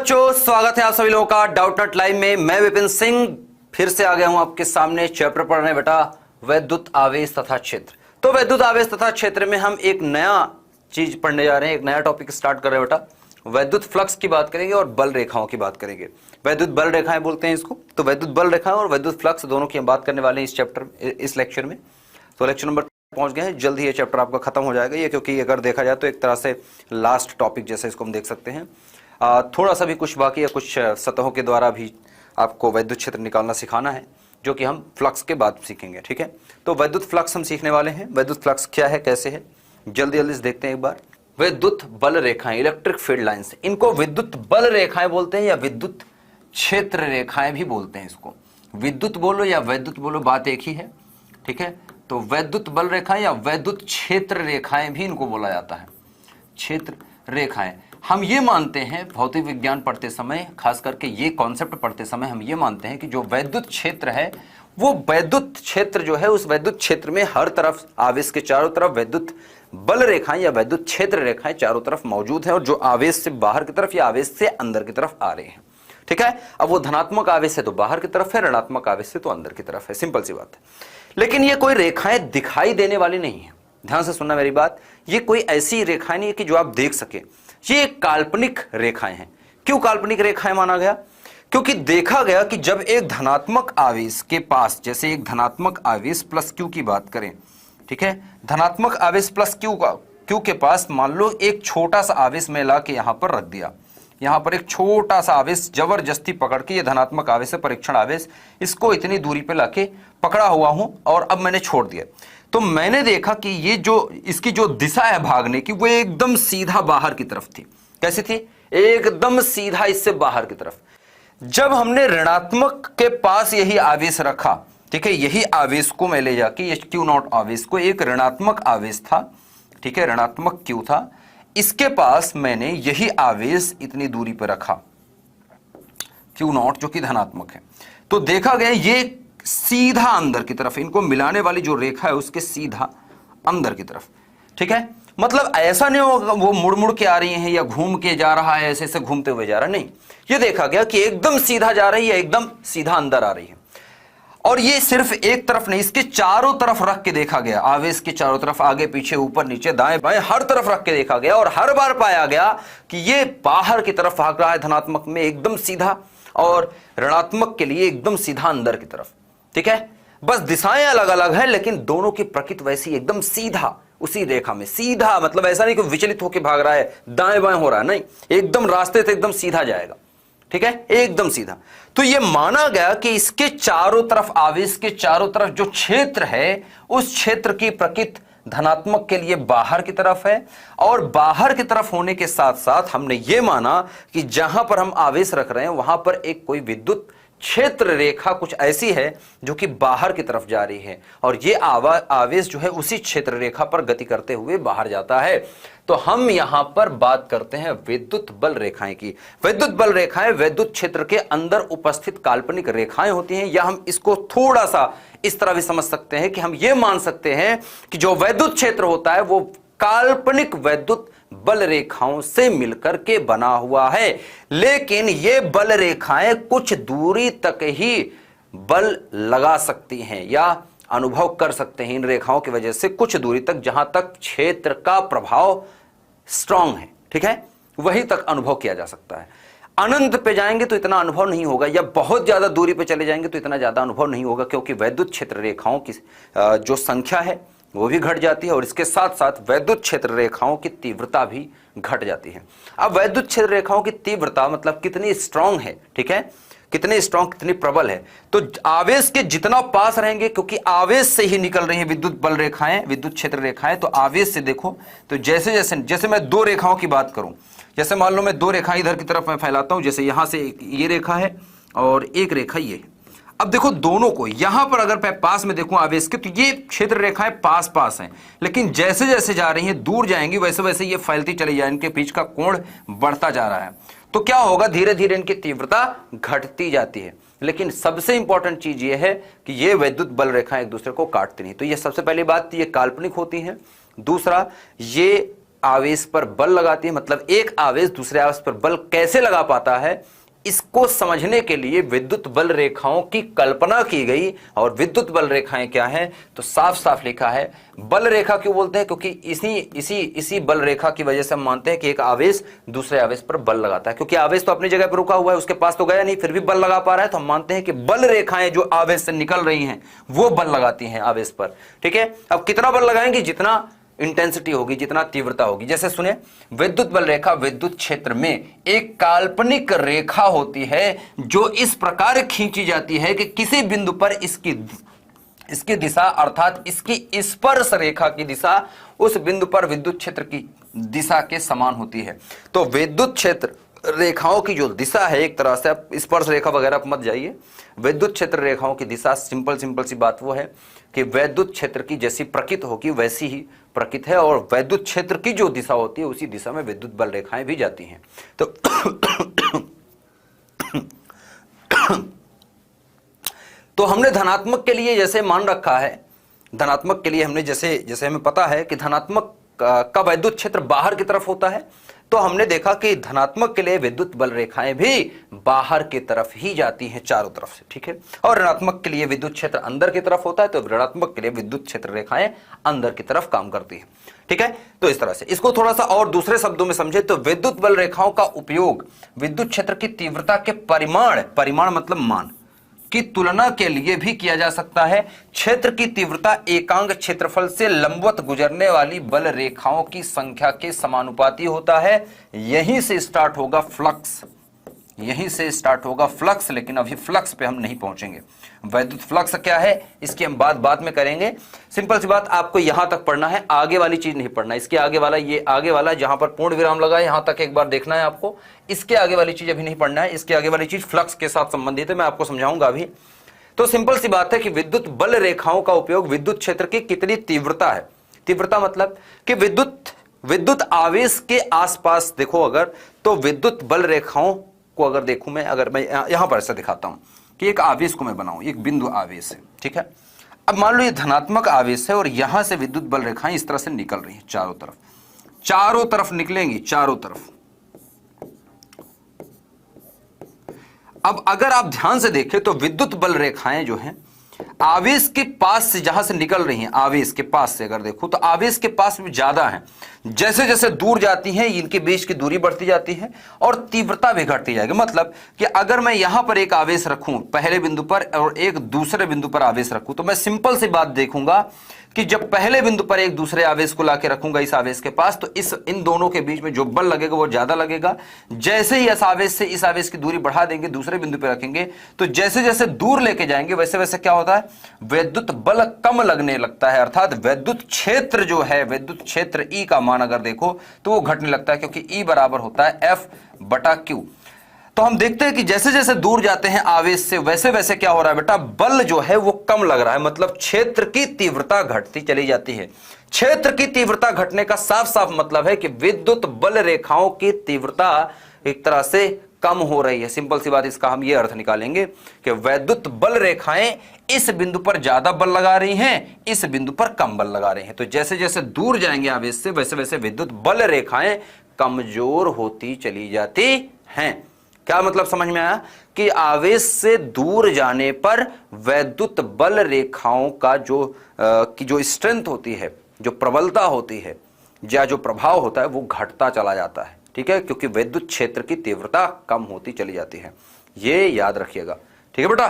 बच्चों, स्वागत है आप सभी लोगों का डाउट नॉट लाइव में। मैं विपिन सिंह फिर से आ गया हूं आपके सामने चैप्टर पढ़ने बेटा वैद्युत आवेश तथा क्षेत्र। तो वैद्युत आवेश तथा क्षेत्र में हम एक नया चीज पढ़ने जा रहे हैं, एक नया टॉपिक स्टार्ट कर रहे हैं बेटा। वैद्युत फ्लक्स की बात करेंगे और बल रेखाओं की बात करेंगे। वैद्युत बल रेखाएं बोलते हैं इसको। तो वैद्युत बल रेखाएं और वैद्युत फ्लक्स दोनों की हम बात करने वाले हैं इस चैप्टर इस लेक्चर में। तो लेक्चर नंबर पहुंच गए हैं, जल्द ही ये चैप्टर आपका खत्म हो जाएगा ये, क्योंकि अगर देखा जाए तो एक तरह से लास्ट टॉपिक जैसे इसको हम देख सकते हैं। थोड़ा सा भी कुछ बाकी है, कुछ सतहों के द्वारा भी आपको वैद्युत क्षेत्र निकालना सिखाना है, जो कि हम फ्लक्स के बाद सीखेंगे। ठीक है, तो वैद्युत फ्लक्स हम सीखने वाले हैं। वैद्युत फ्लक्स क्या है, कैसे है, जल्दी जल्दी से देखते हैं एक बार। विद्युत बल रेखाएं, इलेक्ट्रिक फील्ड लाइंस, इनको विद्युत बल रेखाएं बोलते हैं या विद्युत क्षेत्र रेखाएं भी बोलते हैं। इसको विद्युत बोलो या वैद्युत बोलो, बात एक ही है। ठीक है, तो वैद्युत बल रेखाएं या वैद्युत क्षेत्र रेखाएं भी इनको बोला जाता है। क्षेत्र रेखाएं, हम ये मानते हैं भौतिक विज्ञान पढ़ते समय, खास करके ये कॉन्सेप्ट पढ़ते समय हम ये मानते हैं कि जो वैद्युत क्षेत्र है वो वैद्युत क्षेत्र जो है, उस वैद्युत क्षेत्र में हर तरफ आवेश के चारों तरफ वैद्युत बल रेखाएं या वैद्युत क्षेत्र रेखाएं चारों तरफ मौजूद है, और जो आवेश से बाहर की तरफ या आवेश से अंदर की तरफ आ रहे हैं। ठीक है, अब वो धनात्मक आवेश है तो बाहर की तरफ है, ऋणात्मक आवेश है तो अंदर की तरफ है। सिंपल सी बात है। लेकिन ये कोई रेखाएं दिखाई देने वाली नहीं है, ध्यान से सुनना मेरी बात। ये कोई ऐसी रेखाएं नहीं है कि जो आप देख सके, ये काल्पनिक रेखाएं हैं। क्यों काल्पनिक रेखाएं माना गया? क्योंकि देखा गया कि जब एक धनात्मक आवेश के पास, जैसे एक धनात्मक आवेश प्लस क्यू की बात करें, ठीक है, धनात्मक आवेश प्लस क्यू के पास मान लो एक छोटा सा आवेश में ला के यहां पर रख दिया, यहां पर एक छोटा सा आवेश जबरदस्ती पकड़ के, ये धनात्मक आवेश है, परीक्षण आवेश, इसको इतनी दूरी पे लाके पकड़ा हुआ हूं और अब मैंने छोड़ दिया। तो मैंने देखा कि ये जो इसकी जो दिशा है भागने की, वो एकदम सीधा बाहर की तरफ थी। कैसी थी? एकदम सीधा इससे बाहर की तरफ। जब हमने ऋणात्मक के पास यही आवेश रखा, ठीक है, यही आवेश को मैं ले जाके, ये क्यू नॉट आवेश को, एक ऋणात्मक आवेश था, ठीक है, ऋणात्मक क्यू था, इसके पास मैंने यही आवेश इतनी दूरी पर रखा, क्यू नॉट जो कि धनात्मक है। तो देखा गया ये सीधा अंदर की तरफ, इनको मिलाने वाली जो रेखा है उसके सीधा अंदर की तरफ। ठीक है, मतलब ऐसा नहीं होगा वो मुड़ मुड़ के आ रही है या घूम के जा रहा है, ऐसे ऐसे घूमते हुए जा रहा है, नहीं, ये देखा गया कि एकदम सीधा जा रही है, एकदम सीधा अंदर आ रही है। और ये सिर्फ एक तरफ नहीं, इसके चारों तरफ रख के देखा गया, आवेश के चारों तरफ, आगे पीछे ऊपर नीचे दाएं बाएं हर तरफ रख के देखा गया, और हर बार पाया गया कि ये बाहर की तरफ भाग रहा है धनात्मक में एकदम सीधा, और ऋणात्मक के लिए एकदम सीधा अंदर की तरफ। ठीक है, बस दिशाएं अलग अलग है, लेकिन दोनों की प्रकृति वैसी, एकदम सीधा उसी रेखा में सीधा, मतलब ऐसा नहीं कि विचलित होकर भाग रहा है, दाएं बाएं हो रहा है, नहीं, एकदम रास्ते से एकदम सीधा जाएगा। ठीक है, एकदम सीधा। तो यह माना गया कि इसके चारों तरफ, आवेश के चारों तरफ जो क्षेत्र है, उस क्षेत्र की प्रकृति धनात्मक के लिए बाहर की तरफ है, और बाहर की तरफ होने के साथ साथ हमने ये माना कि जहां पर हम आवेश रख रहे हैं वहां पर एक कोई विद्युत क्षेत्र रेखा कुछ ऐसी है जो कि बाहर की तरफ जा रही है, और ये आवेश जो है उसी क्षेत्र रेखा पर गति करते हुए बाहर जाता है। तो हम यहां पर बात करते हैं विद्युत बल रेखाएं की। विद्युत बल रेखाएं विद्युत क्षेत्र के अंदर उपस्थित काल्पनिक रेखाएं होती हैं, या हम इसको थोड़ा सा इस तरह भी समझ सकते हैं कि हम ये मान सकते हैं कि जो विद्युत क्षेत्र होता है वो काल्पनिक विद्युत बल रेखाओं से मिलकर के बना हुआ है। लेकिन ये बल रेखाएं कुछ दूरी तक ही बल लगा सकती हैं या अनुभव कर सकते हैं इन रेखाओं की वजह से, कुछ दूरी तक, जहां तक क्षेत्र का प्रभाव स्ट्रांग है, ठीक है, वहीं तक अनुभव किया जा सकता है। अनंत पे जाएंगे तो इतना अनुभव नहीं होगा, या बहुत ज्यादा दूरी पे चले जाएंगे तो इतना ज्यादा अनुभव नहीं होगा, क्योंकि वैद्युत क्षेत्र रेखाओं की जो संख्या है वो भी घट जाती है, और इसके साथ साथ वैद्युत क्षेत्र रेखाओं की तीव्रता भी घट जाती है। अब वैद्युत क्षेत्र रेखाओं की तीव्रता मतलब कितनी स्ट्रांग है, ठीक है, कितनी स्ट्रांग, कितनी प्रबल है। तो आवेश के जितना पास रहेंगे, क्योंकि आवेश से ही निकल रही है विद्युत बल रेखाएं, विद्युत क्षेत्र रेखाएं, तो आवेश से देखो, तो जैसे मैं दो रेखाओं की बात करूं, जैसे मान लो मैं दो रेखाएं इधर की तरफ मैं फैलाता हूं, जैसे यहां से ये रेखा है और एक रेखा ये है। अब देखो दोनों को यहां पर अगर मैं पास में देखूं आवेश के, तो ये क्षेत्र रेखाएं पास पास हैं, लेकिन जैसे जैसे जा रही हैं दूर जाएंगी वैसे वैसे ये फैलती चली जाए, इनके बीच का कोण बढ़ता जा रहा है। तो क्या होगा, धीरे धीरे इनकी तीव्रता घटती जाती है। लेकिन सबसे इंपॉर्टेंट चीज ये है कि ये वैद्युत बल रेखाएं एक दूसरे को काटती नहीं। तो ये सबसे पहली बात, ये काल्पनिक होती हैं। दूसरा, ये आवेश पर बल लगाती है, मतलब एक आवेश दूसरे आवेश पर बल कैसे लगा पाता है, इसको समझने के लिए विद्युत बल रेखाओं की कल्पना की गई। और विद्युत बल रेखाएं क्या हैं, तो साफ साफ लिखा है। बल रेखा क्यों बोलते हैं, क्योंकि इसी बल रेखा की वजह से हम मानते हैं कि एक आवेश दूसरे आवेश पर बल लगाता है, क्योंकि आवेश तो अपनी जगह पर रुका हुआ है, उसके पास तो गया नहीं, फिर भी बल लगा पा रहा है। तो हम मानते हैं कि बल रेखाएं जो आवेश से निकल रही हैं वो बल लगाती हैं आवेश पर। ठीक है, अब कितना बल लगाएंगे, जितना इंटेंसिटी होगी, जितना तीव्रता होगी। जैसे सुने, विद्युत बल रेखा विद्युत क्षेत्र में एक काल्पनिक रेखा होती है जो इस प्रकार खींची जाती है कि किसी बिंदु पर इसकी दिशा अर्थात इसकी स्पर्श रेखा की दिशा उस बिंदु पर विद्युत क्षेत्र की दिशा के समान होती है। तो विद्युत क्षेत्र रेखाओं की जो दिशा है, एक तरह से आप स्पर्श रेखा वगैरह पर मत जाइए, विद्युत क्षेत्र रेखाओं की दिशा सिंपल सी बात वो है कि वैद्युत क्षेत्र की जैसी प्रकृति होगी वैसी ही प्रकृति है, और वैद्युत क्षेत्र की जो दिशा होती है उसी दिशा में विद्युत बल रेखाएं भी जाती हैं। तो हमने धनात्मक के लिए जैसे मान रखा है, धनात्मक के लिए हमने जैसे हमें पता है कि धनात्मक का वैद्युत क्षेत्र बाहर की तरफ होता है, तो हमने देखा कि धनात्मक के लिए विद्युत बल रेखाएं भी बाहर की तरफ ही जाती हैं, चारों तरफ से। ठीक है, और ऋणात्मक के लिए विद्युत क्षेत्र अंदर की तरफ होता है, तो ऋणात्मक के लिए विद्युत क्षेत्र रेखाएं अंदर की तरफ काम करती हैं। ठीक है, तो इस तरह से इसको थोड़ा सा और दूसरे शब्दों में समझे तो विद्युत बल रेखाओं का उपयोग विद्युत क्षेत्र की तीव्रता के परिमाण मतलब मान की तुलना के लिए भी किया जा सकता है। क्षेत्र की तीव्रता एकांक क्षेत्रफल से लंबवत गुजरने वाली बल रेखाओं की संख्या के समानुपाती होता है। यहीं से स्टार्ट होगा फ्लक्स, लेकिन अभी फ्लक्स पे हम नहीं पहुंचेंगे। वैद्युत फ्लक्स क्या है इसकी हम बात बाद में करेंगे। सिंपल सी बात, आपको यहां तक पढ़ना है, आगे वाली चीज नहीं पढ़ना। इसके आगे वाला, ये आगे वाला जहां पर पूर्ण विराम लगा है यहां तक एक बार देखना है आपको। इसके आगे वाली चीज अभी नहीं पढ़ना है, इसके आगे वाली चीज फ्लक्स के साथ संबंधित है, मैं आपको समझाऊंगा अभी। तो सिंपल सी बात है कि विद्युत बल रेखाओं का उपयोग विद्युत क्षेत्र की कितनी तीव्रता है, तीव्रता मतलब कि विद्युत आवेश के आसपास देखो अगर, तो विद्युत बल रेखाओं को अगर देखूं मैं, अगर मैं यहां पर ऐसा दिखाता हूं कि एक आवेश को मैं बनाऊं, एक बिंदु आवेश है। ठीक है, अब मान लो ये धनात्मक आवेश है और यहां से विद्युत बल रेखाएं इस तरह से निकल रही हैं, चारों तरफ निकलेंगी, चारों तरफ। अब अगर आप ध्यान से देखें तो विद्युत बल रेखाएं जो हैं आवेश के पास से, जहां से निकल रही हैं आवेश के पास से अगर देखो तो आवेश के पास भी ज्यादा है। जैसे जैसे दूर जाती हैं इनके बीच की दूरी बढ़ती जाती है और तीव्रता भी घटती जाएगी। मतलब कि अगर मैं यहां पर एक आवेश रखूं पहले बिंदु पर और एक दूसरे बिंदु पर आवेश रखूं, तो मैं सिंपल सी बात देखूंगा कि जब पहले बिंदु पर एक दूसरे आवेश को लाके रखूंगा इस आवेश के पास, तो इन दोनों के बीच में जो बल लगेगा वो ज्यादा लगेगा। जैसे ही इस आवेश से इस आवेश की दूरी बढ़ा देंगे, दूसरे बिंदु पर रखेंगे, तो जैसे जैसे दूर लेके जाएंगे वैसे वैसे क्या होता है, विद्युत बल कम लगने लगता है। अर्थात विद्युत क्षेत्र जो है, विद्युत क्षेत्र E का मान अगर देखो तो वो घटने लगता है, क्योंकि E बराबर होता है F/Q। तो हम देखते हैं कि जैसे जैसे दूर जाते हैं आवेश से वैसे वैसे क्या हो रहा है बेटा, बल जो है वो कम लग रहा है। मतलब क्षेत्र की तीव्रता घटती चली जाती है। क्षेत्र की तीव्रता घटने का साफ साफ मतलब है कि विद्युत बल रेखाओं की तीव्रता एक तरह से कम हो रही है। सिंपल सी बात, इसका हम ये अर्थ निकालेंगे कि वैद्युत बल रेखाएं इस बिंदु पर ज्यादा बल लगा रही हैं, इस बिंदु पर कम बल लगा रही हैं। तो जैसे जैसे दूर जाएंगे आवेश से वैसे वैसे विद्युत बल रेखाएं कमजोर होती चली जाती हैं। क्या मतलब समझ में आया कि आवेश से दूर जाने पर वैद्युत बल रेखाओं का जो स्ट्रेंथ होती है, जो प्रबलता होती है या जो प्रभाव होता है वो घटता चला जाता है। ठीक है, क्योंकि विद्युत क्षेत्र की तीव्रता कम होती चली जाती है। ये याद रखिएगा। ठीक है बेटा,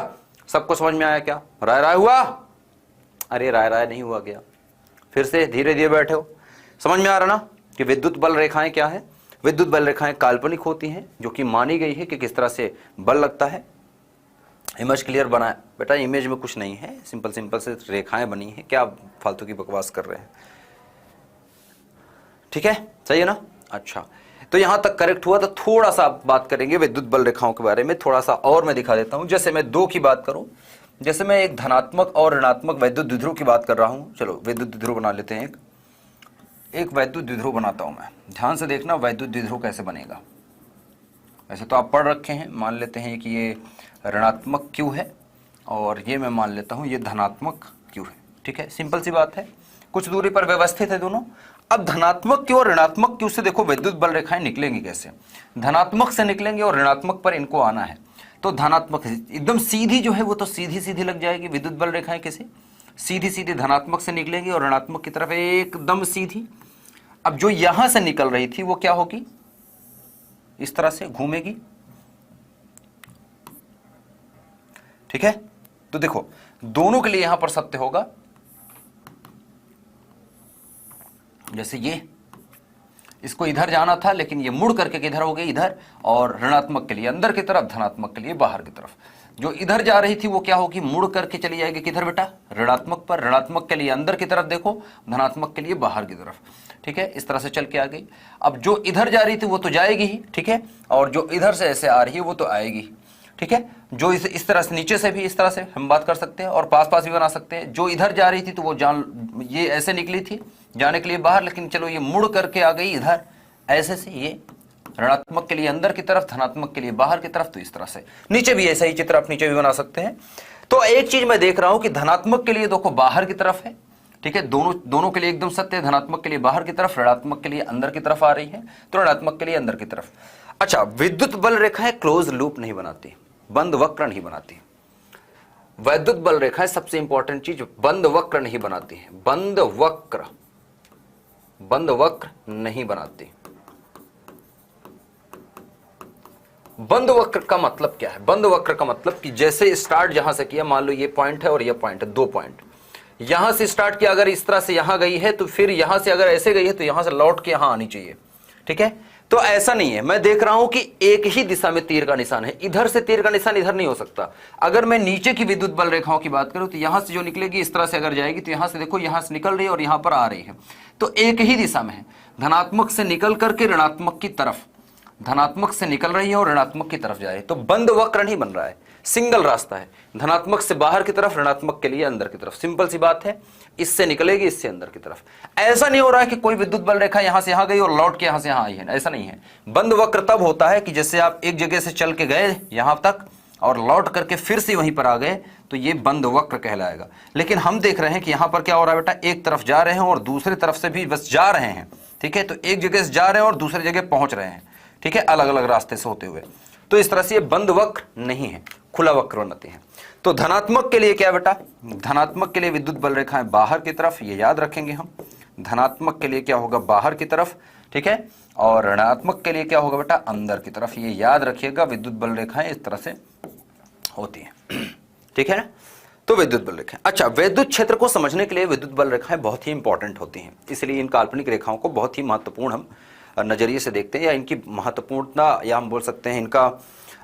सबको समझ में आया क्या? राय हुआ? अरे राय नहीं हुआ क्या? फिर से धीरे धीरे बैठे हो। समझ में आ रहा ना कि विद्युत बल रेखाएं क्या है? विद्युत बल रेखाएं काल्पनिक होती हैं, जो कि मानी गई है कि किस तरह से बल लगता है। इमेज क्लियर बनाए बेटा, इमेज में कुछ नहीं है, सिंपल से रेखाएं बनी हैं। क्या फालतू की बकवास कर रहे हैं? ठीक है, सही है ना? अच्छा, तो यहां तक करेक्ट हुआ। तो थोड़ा सा बात करेंगे विद्युत बल रेखाओं के बारे में, थोड़ा सा और मैं दिखा देता हूं। जैसे मैं दो की बात करूं, जैसे मैं एक धनात्मक और ऋणात्मक वैद्युत द्विध्रुव की बात कर रहा हूं। चलो वैद्युत द्विध्रुव बना लेते हैं। एक वैद्युत द्विध्रुव बनाता हूं मैं। ध्यान से देखना वैद्युत द्विध्रुव कैसे बनेगा। वैसे तो आप पढ़ रखे हैं, मान लेते हैं कि ये ऋणात्मक Q है और ये मैं मान लेता हूं ये धनात्मक Q है। ठीक है, सिंपल सी बात है, कुछ दूरी पर व्यवस्थित है दोनों। अब धनात्मक क्यू और ऋणात्मक क्यू से देखो विद्युत बल रेखाएं निकलेंगी कैसे, धनात्मक से निकलेंगे और ऋणात्मक पर इनको आना है। तो धनात्मक एकदम सीधी जो है वो तो सीधी सीधी लग जाएगी विद्युत बल रेखाएं, कैसे सीधी सीधी धनात्मक से निकलेंगी और ऋणात्मक की तरफ एकदम सीधी। अब जो यहां से निकल रही थी वो क्या होगी, इस तरह से घूमेगी, ठीक है। तो देखो दोनों के लिए यहां पर सत्य होगा, जैसे ये इसको इधर जाना था लेकिन ये मुड़ करके किधर हो गई, इधर, और ऋणात्मक के लिए अंदर की तरफ, धनात्मक के लिए बाहर की तरफ। जो इधर जा रही थी वो क्या होगी, मुड़ करके चली जाएगी किधर बेटा, ऋणात्मक पर, ऋणात्मक के लिए अंदर की तरफ देखो, धनात्मक के लिए बाहर की तरफ, ठीक है। इस तरह से चल के आ गई। अब जो इधर जा रही थी वो तो जाएगी ही, ठीक है, और जो इधर से ऐसे आ रही है वो तो आएगी, ठीक है। जो इस तरह से नीचे से भी इस तरह से हम बात कर सकते हैं और पास पास भी बना सकते हैं। जो इधर जा रही थी तो वो ये ऐसे निकली थी जाने के लिए बाहर, लेकिन चलो ये मुड़ करके आ गई इधर, ऐसे से ये ऋणात्मक के लिए अंदर की तरफ, धनात्मक के लिए बाहर की तरफ। तो इस तरह से नीचे भी ऐसा ही चित्र आप नीचे भी बना सकते हैं। तो एक चीज मैं देख रहा हूं कि धनात्मक के लिए देखो बाहर की तरफ है, ठीक है, दोनों के लिए एकदम सत्य है। धनात्मक के लिए बाहर की तरफ, ऋणात्मक के लिए अंदर की तरफ आ रही है, तो ऋणात्मक के लिए अंदर की तरफ। अच्छा, विद्युत बल रेखाएं क्लोज लूप नहीं बनाती, बंद वक्र नहीं बनाती। वैद्युत बल रेखाएं सबसे इंपॉर्टेंट चीज बंद वक्र नहीं बनाती है, बंद वक्र नहीं बनाती। बंद वक्र का मतलब क्या है, बंद वक्र का मतलब कि जैसे स्टार्ट जहां से किया, मान लो ये पॉइंट है और ये पॉइंट है, 2 पॉइंट, यहां से स्टार्ट किया, अगर इस तरह से यहां गई है तो फिर यहां से अगर ऐसे गई है तो यहां से लौट के यहां आनी चाहिए, ठीक है। तो ऐसा नहीं है, मैं देख रहा हूं कि एक ही दिशा में तीर का निशान है, इधर से तीर का निशान इधर नहीं हो सकता। अगर मैं नीचे की विद्युत बल रेखाओं की बात करूं तो यहां से जो निकलेगी इस तरह से अगर जाएगी तो यहां से देखो, यहां से निकल रही है और यहां पर आ रही है, तो एक ही दिशा में है। धनात्मक से निकल करके ऋणात्मक की तरफ, धनात्मक से निकल रही है और ऋणात्मक की तरफ जा रही है, तो बंद वक्र नहीं बन रहा है, सिंगल रास्ता है। धनात्मक से बाहर की तरफ, ऋणात्मक के लिए अंदर की तरफ, सिंपल सी बात है। इससे निकलेगी, इससे अंदर की तरफ। ऐसा नहीं हो रहा है कि कोई विद्युत बल रेखा यहां से यहां गई और लौट के यहां से यहां आई है, ऐसा नहीं है। बंद वक्र तब होता है कि जैसे आप एक जगह से चल के गए यहां तक और लौट करके फिर से वहीं पर आ गए, तो ये बंद वक्र कहलाएगा। लेकिन हम देख रहे हैं कि यहां पर क्या हो रहा है बेटा, एक तरफ जा रहे हैं और दूसरी तरफ से भी बस जा रहे हैं, ठीक है। तो एक जगह से जा रहे हैं और दूसरी जगह पहुंच रहे हैं, ठीक है, अलग अलग रास्ते से होते हुए। तो इस तरह से ये बंद वक्र नहीं है, खुला वक्र बनाते हैं। तो धनात्मक के लिए क्या बेटा, धनात्मक के लिए विद्युत बल रेखाएं बाहर की तरफ, ये याद रखेंगे हम। धनात्मक के लिए क्या होगा, बाहर की तरफ, ठीक है, और ऋणात्मक के लिए क्या होगा बेटा, अंदर की तरफ। ये याद रखिएगा, विद्युत बल रेखाएं इस तरह से होती हैं, ठीक है ना। तो विद्युत बल रेखाएं, अच्छा, विद्युत क्षेत्र को समझने के लिए विद्युत बल रेखाएं बहुत ही इंपॉर्टेंट होती हैं, इसलिए इन काल्पनिक रेखाओं को बहुत ही महत्वपूर्ण हम नजरिए से देखते हैं, या इनकी महत्वपूर्णता, या हम बोल सकते हैं इनका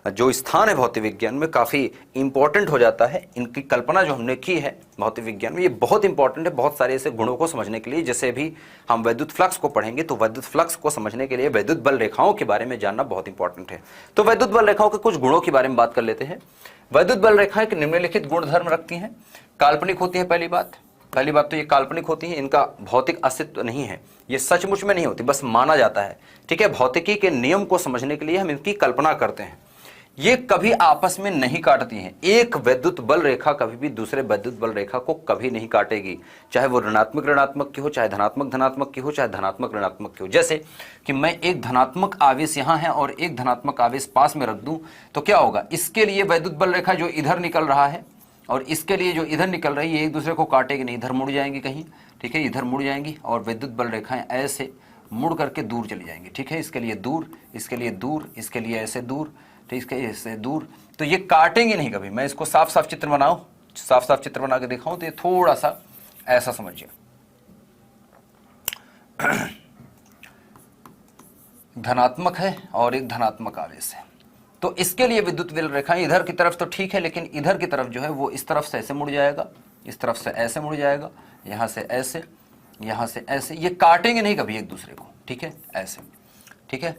जो स्थान है भौतिक विज्ञान में काफ़ी इंपॉर्टेंट हो जाता है। इनकी कल्पना जो हमने की है भौतिक विज्ञान में, ये बहुत इंपॉर्टेंट है बहुत सारे ऐसे गुणों को समझने के लिए। जैसे भी हम वैद्युत फ्लक्स को पढ़ेंगे तो वैद्युत फ्लक्स को समझने के लिए वैद्युत बल रेखाओं के बारे में जानना बहुत इंपॉर्टेंट है। तो वैद्युत बल रेखाओं के कुछ गुणों के बारे में बात कर लेते हैं। वैद्युत बल रेखाएं निम्नलिखित गुणधर्म रखती हैं। काल्पनिक होती है, पहली बात तो ये काल्पनिक होती है, इनका भौतिक अस्तित्व नहीं है, ये सचमुच में नहीं होती, बस माना जाता है, ठीक है। भौतिकी के नियम को समझने के लिए हम इनकी कल्पना करते हैं। ये कभी आपस में नहीं काटती हैं। एक वैद्युत बल रेखा कभी भी दूसरे वैद्युत बल रेखा को कभी नहीं काटेगी, चाहे वो ऋणात्मक की हो, चाहे धनात्मक की हो, चाहे धनात्मक ऋणात्मक की हो। जैसे कि मैं एक धनात्मक आवेश यहाँ है और एक धनात्मक आवेश पास में रख दूं तो क्या होगा, इसके लिए वैद्युत बल रेखा जो इधर निकल रहा है और इसके लिए जो इधर निकल रही है, एक दूसरे को काटेगी नहीं, इधर मुड़ जाएंगी कहीं, ठीक है, इधर मुड़ जाएंगी और विद्युत बल रेखाएं ऐसे मुड़ करके दूर चली जाएंगी, ठीक है। इसके लिए दूर, इसके लिए दूर, इसके लिए ऐसे दूर, तो इसके ऐसे दूर, तो ये काटेंगे नहीं कभी। मैं इसको साफ साफ चित्र बनाऊं, साफ साफ चित्र बना के दिखाऊं तो ये थोड़ा सा ऐसा समझिए। धनात्मक है और एक धनात्मक आवेश है, तो इसके लिए विद्युत बल रेखाएं इधर की तरफ तो ठीक है, लेकिन इधर की तरफ जो है वो इस तरफ से ऐसे मुड़ जाएगा, इस तरफ से ऐसे मुड़ जाएगा, यहाँ से ऐसे, यहाँ से ऐसे, ये काटेंगे नहीं कभी एक दूसरे को, ठीक है, ऐसे, ठीक है।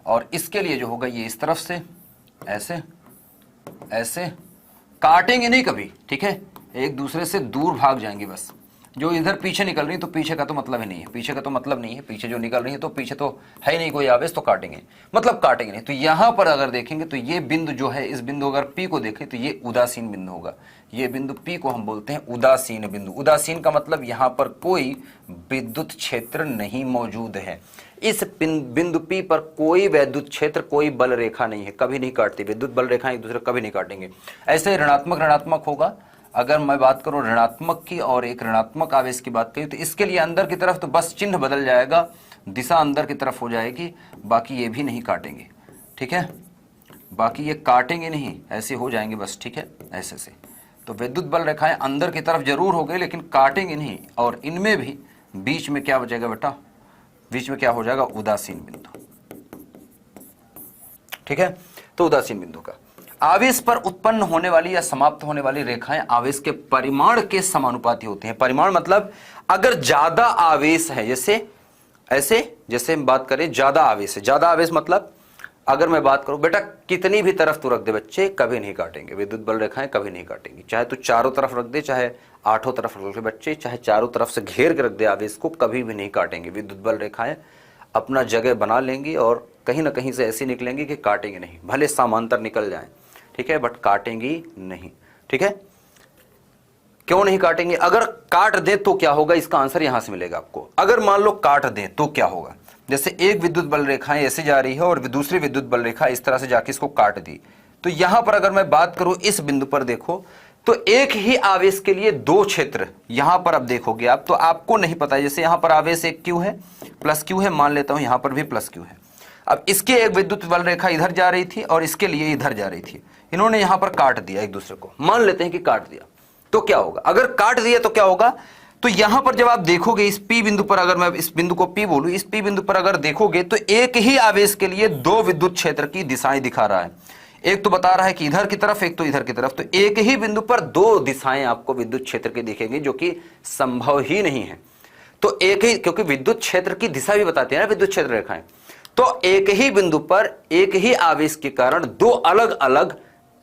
और इसके लिए जो होगा ये इस तरफ से ऐसे ऐसे, काटेंगे नहीं कभी, ठीक है, एक दूसरे से दूर भाग जाएंगे बस। जो इधर पीछे निकल रही है तो पीछे का तो मतलब ही नहीं है, पीछे का तो मतलब नहीं है, पीछे जो निकल रही है तो पीछे तो है ही नहीं कोई आवेश, तो काटेंगे, मतलब काटेंगे नहीं। तो यहां पर अगर देखेंगे तो ये बिंदु जो है, इस बिंदु अगर P को देखें तो ये उदासीन बिंदु होगा। ये बिंदु P को हम बोलते हैं उदासीन बिंदु। उदासीन का मतलब यहां पर कोई विद्युत क्षेत्र नहीं मौजूद है। इस बिंदु P पर कोई वैद्युत क्षेत्र, कोई बल रेखा नहीं है, कभी नहीं काटती। विद्युत बल रेखा एक दूसरे कभी नहीं काटेंगे। ऐसे ऋणात्मक ऋणात्मक होगा। अगर मैं बात करूं ऋणात्मक की और एक ऋणात्मक आवेश की बात करूं तो इसके लिए अंदर की तरफ तो बस चिन्ह बदल जाएगा, दिशा अंदर की तरफ हो जाएगी, बाकी ये भी नहीं काटेंगे, ठीक है, बाकी ये काटेंगे नहीं, ऐसे हो जाएंगे बस, ठीक है, ऐसे से। तो विद्युत बल रेखाएं अंदर की तरफ जरूर हो गई लेकिन काटेंगे नहीं। और इनमें भी बीच में क्या बचेगा बेटा, बीच में क्या हो जाएगा, उदासीन बिंदु, ठीक है। तो उदासीन बिंदु का आवेश पर उत्पन्न होने वाली या समाप्त होने वाली रेखाएं आवेश के परिमाण के समानुपाती होती हैं। परिमाण मतलब अगर ज्यादा आवेश है, जैसे ऐसे, जैसे हम बात करें ज्यादा आवेश है, ज्यादा आवेश मतलब अगर मैं बात करूं बेटा कितनी भी तरफ तू रख दे बच्चे कभी नहीं काटेंगे, विद्युत बल रेखाएं कभी नहीं काटेंगी। चाहे तू चारों तरफ रख दे, चाहे आठों तरफ रख दे बच्चे, चाहे चारों तरफ से घेर के रख दे आवेश को, कभी भी नहीं काटेंगे। विद्युत बल रेखाएं अपना जगह बना लेंगी और कहीं ना कहीं से ऐसी निकलेंगी कि काटेंगे नहीं, भले समांतर निकल जाएं, ठीक है, बट काटेंगी नहीं, ठीक है। क्यों नहीं काटेंगे? अगर काट दे तो क्या होगा, इसका आंसर यहां से मिलेगा आपको। अगर मान लो काट दे तो क्या होगा, जैसे एक विद्युत बल रेखा ऐसे जा रही है और दूसरी विद्युत बल रेखा इस तरह से जाके इसको काट दी, तो यहां पर अगर मैं बात करूं इस बिंदु पर देखो तो एक ही आवेश के लिए दो क्षेत्र, यहां पर अब देखोगे आप तो आपको नहीं पता है, जैसे यहां पर आवेश एक क्यू है प्लस क्यू है, मान लेता हूं यहां पर भी प्लस क्यू है। अब इसके एक विद्युत बल रेखा इधर जा रही थी और इसके लिए इधर जा रही थी, इन्होंने यहां पर काट दिया एक दूसरे को, मान लेते हैं कि काट दिया, तो क्या होगा, अगर काट दिया तो क्या होगा, तो यहां पर जब आप देखोगे इस P बिंदु पर, अगर मैं इस बिंदु को P बोलूं, इस P बिंदु पर अगर देखोगे तो एक ही आवेश के लिए दो विद्युत क्षेत्र की दिशाएं दिखा रहा है। एक तो बता रहा है कि इधर की तरफ, एक तो इधर की तरफ, तो एक ही बिंदु पर दो दिशाएं आपको विद्युत क्षेत्र की दिखेंगी जो कि संभव ही नहीं है। तो एक ही, क्योंकि विद्युत क्षेत्र की दिशा भी बताते हैं ना विद्युत क्षेत्र रेखाएं, तो एक ही बिंदु पर एक ही आवेश के कारण दो अलग अलग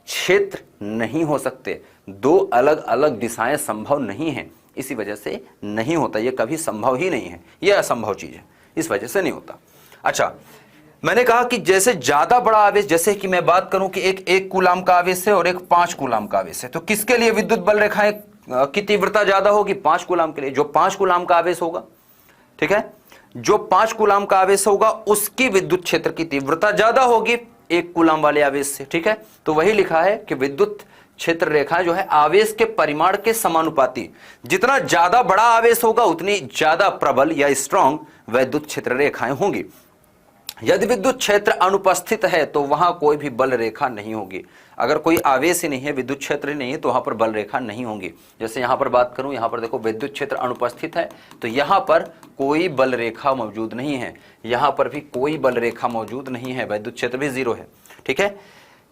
क्षेत्र नहीं हो सकते, दो अलग अलग दिशाएं संभव नहीं है, इसी वजह से नहीं होता, यह कभी संभव ही नहीं है, यह असंभव चीज है, इस वजह से नहीं होता। अच्छा, मैंने कहा कि जैसे ज्यादा बड़ा आवेश, जैसे कि मैं बात करूं कि एक कूलाम का आवेश है और एक 5 कूलाम का आवेश है, तो किसके लिए विद्युत बल रेखाएं की तीव्रता ज्यादा होगी, 5 कूलाम के लिए। जो 5 कूलाम का आवेश होगा, ठीक है, जो 5 कूलाम का आवेश होगा उसकी विद्युत क्षेत्र की तीव्रता ज्यादा होगी 1 कूलाम वाले आवेश से, ठीक है। तो वही लिखा है कि विद्युत क्षेत्र रेखा जो है आवेश के परिमाण के समानुपाती, जितना ज्यादा बड़ा आवेश होगा उतनी ज्यादा प्रबल या स्ट्रांग विद्युत क्षेत्र रेखाएं होंगी। यदि विद्युत क्षेत्र अनुपस्थित है तो वहां कोई भी बल रेखा नहीं होगी। अगर कोई आवेश ही नहीं है, विद्युत क्षेत्र ही नहीं है, तो वहां पर बल रेखा नहीं होंगी। जैसे यहां पर बात करूं, यहां पर देखो विद्युत क्षेत्र अनुपस्थित है तो यहां पर कोई बल रेखा मौजूद नहीं है, यहां पर भी कोई बल रेखा मौजूद नहीं है, विद्युत क्षेत्र भी 0 है, ठीक है।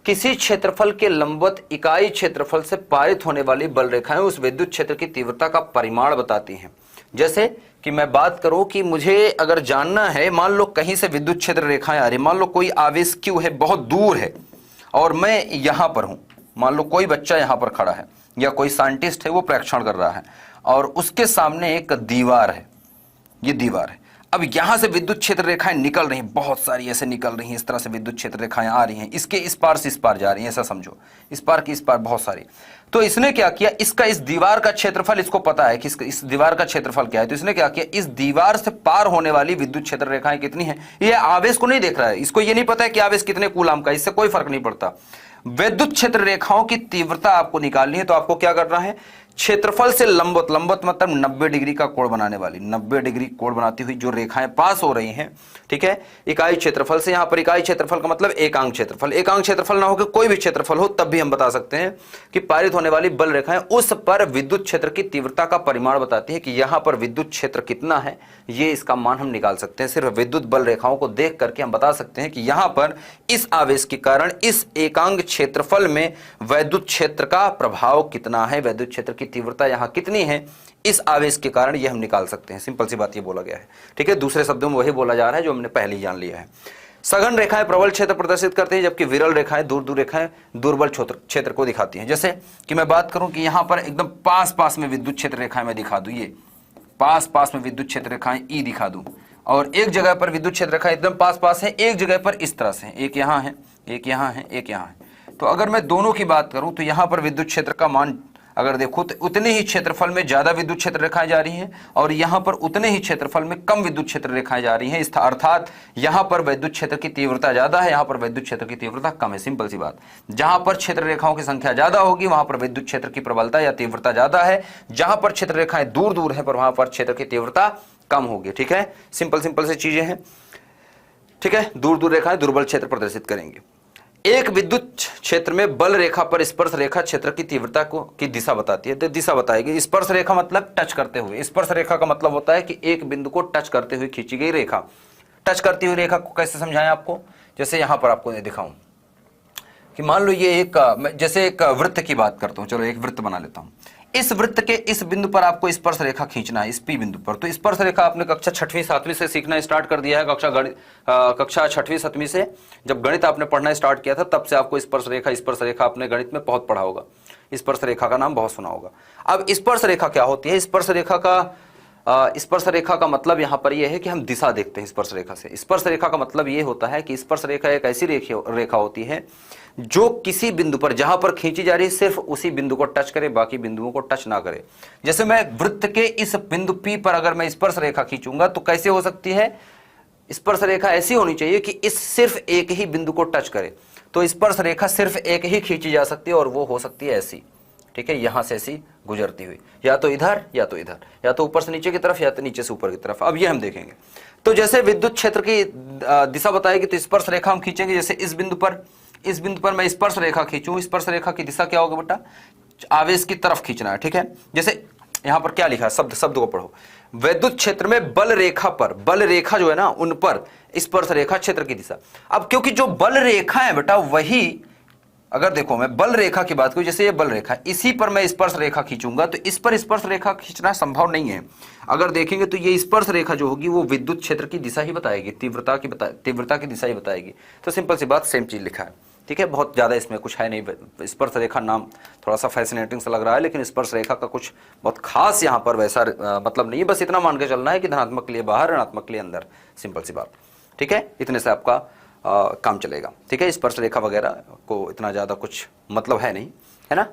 किसी क्षेत्रफल के लंबवत इकाई क्षेत्रफल से पारित होने वाली बल रेखाएं उस विद्युत क्षेत्र की तीव्रता का परिमाण बताती हैं। जैसे कि मैं बात करूं कि मुझे अगर जानना है, मान लो कहीं से विद्युत क्षेत्र रेखाएं आ रही, मान लो कोई आवेश क्यू है, बहुत दूर है और मैं यहां पर हूं, मान लो कोई बच्चा यहां पर खड़ा है या कोई साइंटिस्ट है वो प्रेक्षण कर रहा है और उसके सामने एक दीवार है, ये दीवार है। अब यहां से विद्युत क्षेत्र रेखाएं निकल रही हैं, बहुत सारी ऐसे निकल रही हैं, इस तरह से विद्युत क्षेत्र रेखाएं आ रही हैं, इसके इस पार से इस पार जा रही हैं, ऐसा समझो, इस पार की इस पार बहुत सारी। तो इसने क्या किया, इसका इस दीवार का क्षेत्रफल इसको पता है कि इस दीवार का क्षेत्रफल क्या है, तो इसने क्या किया, इस दीवार से पार होने वाली विद्युत क्षेत्र रेखाएं कितनी है, ये आवेश को नहीं देख रहा है, इसको ये नहीं पता है कि आवेश कितने कूलाम का, इससे कोई फर्क नहीं पड़ता। विद्युत क्षेत्र रेखाओं की तीव्रता आपको निकालनी है तो आपको क्या करना है, क्षेत्रफल से लंबवत, लंबवत मतलब 90 डिग्री का कोण बनाने वाली, 90 डिग्री कोण बनाती हुई जो रेखाएं पास हो रही हैं, ठीक है, इकाई क्षेत्रफल से। यहां पर इकाई क्षेत्रफल का मतलब एकांक क्षेत्रफल, एकांक क्षेत्रफल ना होकर कोई भी क्षेत्रफल हो तब भी हम बता सकते हैं कि पारित होने वाली बल रेखाएं उस पर विद्युत क्षेत्र की तीव्रता का परिमाण बताती है कि यहां पर विद्युत क्षेत्र कितना है, ये इसका मान हम निकाल सकते हैं। सिर्फ विद्युत बल रेखाओं को देख करके हम बता सकते हैं कि यहां पर इस आवेश के कारण इस एकांक क्षेत्रफल में विद्युत क्षेत्र का प्रभाव कितना है, विद्युत क्षेत्र की तीव्रता यहां कितनी है, इस आवेश के कारण यह हम निकाल सकते हैं। सिंपल सी बात ये बोला गया है, ठीक है। दूसरे शब्दों में वही बोला जा रहा है जो हमने पहले ही जान लिया है। सघन रेखाएं प्रबल क्षेत्र प्रदर्शित करती हैं जबकि विरल रेखाएं दूर दूर रेखाएं दुर्बल क्षेत्र को दिखाती हैं। जैसे कि मैं बात करूं कि यहां पर एकदम पास पास में विद्युत क्षेत्र रेखाएं मैं दिखा दूं, ये पास पास में विद्युत क्षेत्र रेखाएं ई दिखा दूं, और एक जगह पर विद्युत क्षेत्र रेखा एकदम पास पास है, एक जगह पर इस तरह से, एक यहाँ है, एक यहाँ है, एक यहाँ है। तो अगर मैं दोनों की बात करूं तो यहाँ पर विद्युत क्षेत्र का मान अगर देखो तो उतने ही क्षेत्रफल में ज्यादा विद्युत क्षेत्र रेखाएं जा रही हैं, और यहाँ पर उतने ही क्षेत्रफल में कम विद्युत क्षेत्र रेखाएं जा रही हैं। अर्थात यहाँ पर विद्युत क्षेत्र की तीव्रता ज्यादा है, यहाँ पर विद्युत क्षेत्र की तीव्रता कम है। सिंपल सी बात, जहां पर क्षेत्र रेखाओं की संख्या ज्यादा होगी वहां पर विद्युत क्षेत्र की प्रबलता या तीव्रता ज्यादा है, जहां पर क्षेत्र रेखाएं दूर दूर है पर वहां पर क्षेत्र की तीव्रता कम होगी। ठीक है, सिंपल सिंपल से चीजें हैं। ठीक है, दूर दूर रेखाएं दुर्बल क्षेत्र प्रदर्शित करेंगे। एक विद्युत क्षेत्र में बल रेखा पर स्पर्श रेखा क्षेत्र की तीव्रता को की दिशा बताती है। तो दिशा बताएगी। स्पर्श रेखा मतलब टच करते हुए, स्पर्श रेखा का मतलब होता है कि एक बिंदु को टच करते हुए खींची गई रेखा। टच करती हुई रेखा को कैसे समझाएं आपको, जैसे यहां पर आपको दिखाऊं कि मान लो ये एक, जैसे एक वृत्त की बात करता हूं, चलो एक वृत्त बना लेता हूं। इस वृत्त के इस बिंदु पर आपको स्पर्श रेखा खींचना है, इस पी बिंदु पर। तो स्पर्श रेखा आपने कक्षा 6वीं 7वीं से सीखना स्टार्ट कर दिया है। कक्षा 6वीं 7वीं से जब गणित आपने पढ़ना स्टार्ट किया था तब से आपको स्पर्श रेखा आपने गणित में बहुत पढ़ा होगा, स्पर्श रेखा का नाम बहुत सुना होगा। अब स्पर्श रेखा क्या होती है? स्पर्श रेखा का मतलब यहां पर यह है कि हम दिशा देखते हैं स्पर्श रेखा से। स्पर्श रेखा का मतलब यह होता है कि स्पर्श रेखा एक ऐसी रेखा होती है जो किसी बिंदु पर जहां पर खींची जा रही है सिर्फ उसी बिंदु को टच करे, बाकी बिंदुओं को टच ना करे। जैसे मैं वृत्त के इस बिंदु P पर अगर मैं स्पर्श रेखा खींचूंगा तो कैसे हो सकती है? स्पर्श रेखा ऐसी होनी चाहिए कि इस सिर्फ एक ही बिंदु को टच करे। तो स्पर्श रेखा सिर्फ एक ही खींची जा सकती है और वो हो सकती है ऐसी। ठीक है, यहां से ऐसी गुजरती हुई, या तो इधर या तो इधर, या तो ऊपर से नीचे की तरफ या तो नीचे से ऊपर की तरफ। अब ये हम देखेंगे। तो जैसे विद्युत क्षेत्र की दिशा बताएगी तो स्पर्श रेखा हम खींचेंगे। जैसे इस बिंदु पर मैं स्पर्श रेखा खींचूं, स्पर्श रेखा की दिशा क्या होगा बेटा? आवेश की तरफ खींचना है। ठीक है, जैसे यहां पर क्या लिखा है, शब्द को पढ़ो। विद्युत क्षेत्र में बल रेखा जो है ना उन पर स्पर्श रेखा क्षेत्र की दिशा। अब क्योंकि जो बल रेखा है बेटा वही, अगर देखो मैं बल रेखा की बात करूं, जैसे ये बल रेखा, इसी पर मैं स्पर्श रेखा खींचूंगा तो इस पर स्पर्श रेखा खींचना संभव नहीं है। अगर देखेंगे तो ये स्पर्श रेखा जो होगी वो विद्युत क्षेत्र की दिशा ही बताएगी, तीव्रता की दिशा ही बताएगी। तो सिंपल सी बात, सेम चीज लिखा है। ठीक है, बहुत ज्यादा इसमें कुछ है नहीं। स्पर्श रेखा नाम थोड़ा सा फैसिनेटिंग सा लग रहा है, लेकिन स्पर्श रेखा का कुछ बहुत खास यहाँ पर वैसा मतलब नहीं है। बस इतना मान के चलना है कि धनात्मक के लिए बाहर, ऋणात्मक के लिए अंदर। सिंपल सी बात। ठीक है, इतने से आपका काम चलेगा। ठीक है, स्पर्श रेखा वगैरह को इतना ज़्यादा कुछ मतलब है नहीं, है ना।